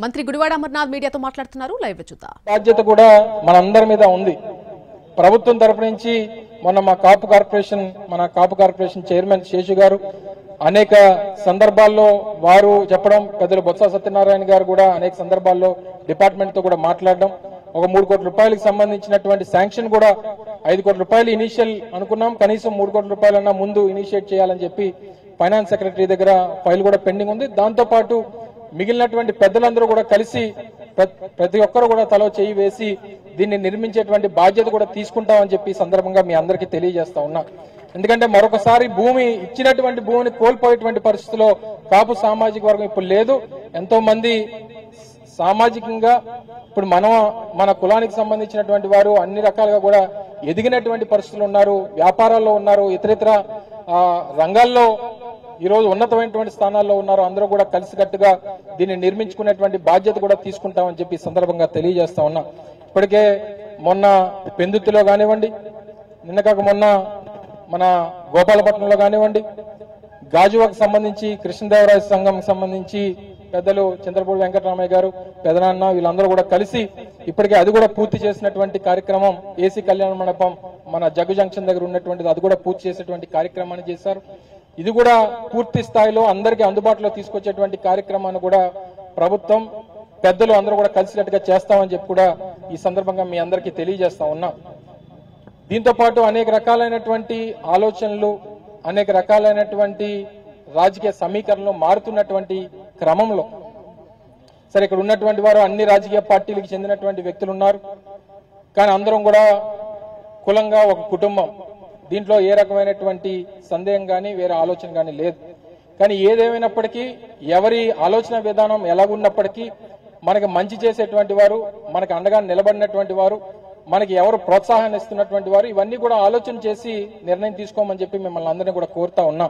మంత్రి గుడివాడ అమర్నాథ్ మీడియాతో మాట్లాడుతున్నారు. లైవ్ చూద్దాం. బాధ్యత కూడా మనందరి మీద ఉంది. ప్రభుత్వం తరపు నుంచి మొన్న మన కాపు కార్పొరేషన్ చైర్మన్ శేషు గారు అనేక సందర్భాల్లో వారు చెప్పడం, పెద్దలు బొత్స సత్యనారాయణ గారు కూడా అనేక సందర్భాల్లో డిపార్ట్మెంట్ తో కూడా మాట్లాడడం, ఒక 3 కోట్ల రూపాయలకు సంబంధించినటువంటి శాంక్షన్ కూడా 5 కోట్ల రూపాయలు ఇనిషియల్ అనుకున్నాం, కనీసం 3 కోట్ల రూపాయలన్నా ముందు ఇనిషియేట్ చేయాలని చెప్పి ఫైనాన్స్ సెక్రటరీ దగ్గర ఫైల్ కూడా పెండింగ్ ఉంది. దాంతో పాటు మిగిలినటువంటి పెద్దలందరూ కూడా కలిసి ప్రతి ఒక్కరు కూడా తలో చేయి వేసి దీన్ని నిర్మించేటువంటి బాధ్యత కూడా తీసుకుంటామని చెప్పి సందర్భంగా మీ అందరికీ తెలియజేస్తా ఉన్నా. ఎందుకంటే మరొకసారి ఇచ్చినటువంటి భూమిని కోల్పోయేటువంటి పరిస్థితిలో కాపు సామాజిక వర్గం ఇప్పుడు లేదు. ఎంతో మంది సామాజికంగా ఇప్పుడు మన కులానికి సంబంధించినటువంటి వారు అన్ని రకాలుగా కూడా ఎదిగినటువంటి పరిస్థితులు ఉన్నారు, వ్యాపారాల్లో ఉన్నారు, ఇతరితర రంగాల్లో ఈరోజు ఉన్నతమైనటువంటి స్థానాల్లో ఉన్నారు. అందరూ కూడా కలిసికట్టుగా దీన్ని నిర్మించుకునేటువంటి బాధ్యత కూడా తీసుకుంటామని చెప్పి సందర్భంగా తెలియజేస్తా ఉన్నా. ఇప్పటికే మొన్న పెందుర్తిలో కానివ్వండి, నిన్న కాక మొన్న మన గోపాలపట్నంలో కానివ్వండి, గాజువాకు సంబంధించి కృష్ణదేవరాయ సంఘం సంబంధించి పెద్దలు చంద్రపూడి వెంకటరామయ్య గారు, పెదనాన్న వీళ్ళందరూ కూడా కలిసి ఇప్పటికే అది కూడా పూర్తి చేసినటువంటి కార్యక్రమం. ఏసీ కళ్యాణ మండపం మన జగ్గు జంక్షన్ దగ్గర ఉన్నటువంటిది, అది కూడా పూర్తి చేసేటువంటి కార్యక్రమాన్ని చేశారు. ఇది కూడా పూర్తి స్థాయిలో అందరికీ అందుబాటులో తీసుకొచ్చేటువంటి కార్యక్రమాన్ని కూడా ప్రభుత్వం పెద్దలు అందరూ కూడా కలిసికట్టుగా చేస్తామని చెప్పి కూడా ఈ సందర్భంగా మీ అందరికీ తెలియజేస్తా ఉన్నా. దీంతో పాటు అనేక రకాలైనటువంటి ఆలోచనలు, అనేక రకాలైనటువంటి రాజకీయ సమీకరణలు మారుతున్నటువంటి క్రమంలో సరే ఇక్కడ ఉన్నటువంటి వారు అన్ని రాజకీయ పార్టీలకు చెందినటువంటి వ్యక్తులు ఉన్నారు. కానీ అందరం కూడా కులంగా ఒక కుటుంబం. దీంట్లో ఏ రకమైనటువంటి సందేహం కానీ వేరే ఆలోచన కానీ లేదు. కానీ ఏదేమైనప్పటికీ ఎవరి ఆలోచన విధానం ఎలాగున్నప్పటికీ మనకి మంచి చేసేటువంటి వారు, మనకి అండగా నిలబడినటువంటి వారు, మనకి ఎవరు ప్రోత్సాహాన్ని ఇస్తున్నటువంటి వారు, ఇవన్నీ కూడా ఆలోచన చేసి నిర్ణయం తీసుకోమని చెప్పి మిమ్మల్ని అందరినీ కూడా కోరుతా ఉన్నాం.